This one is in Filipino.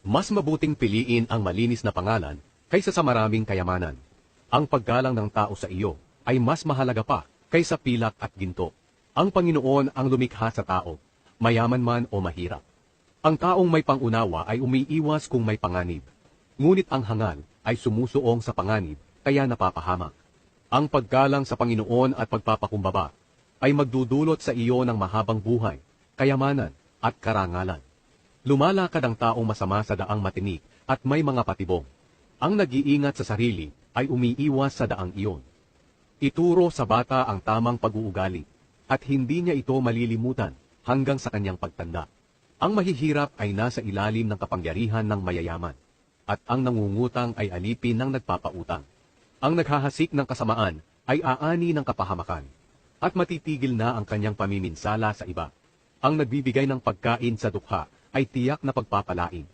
Mas mabuting piliin ang malinis na pangalan kaysa sa maraming kayamanan. Ang paggalang ng tao sa iyo ay mas mahalaga pa kaysa pilak at ginto. Ang Panginoon ang lumikha sa tao, mayaman man o mahirap. Ang taong may pangunawa ay umiiwas kung may panganib. Ngunit ang hangal ay sumusuong sa panganib, kaya napapahamak. Ang paggalang sa Panginoon at pagpapakumbaba ay magdudulot sa iyo ng mahabang buhay, kayamanan at karangalan. Lumalakad ang taong masama sa daang matinik at may mga patibong. Ang nag-iingat sa sarili ay umiiwas sa daang iyon. Ituro sa bata ang tamang pag-uugali at hindi niya ito malilimutan hanggang sa kanyang pagtanda. Ang mahihirap ay nasa ilalim ng kapangyarihan ng mayayaman at ang nangungutang ay alipin ng nagpapautang. Ang naghahasik ng kasamaan ay aani ng kapahamakan at matitigil na ang kanyang pamiminsala sa iba. Ang nagbibigay ng pagkain sa dukha ay tiyak na pagpapalain.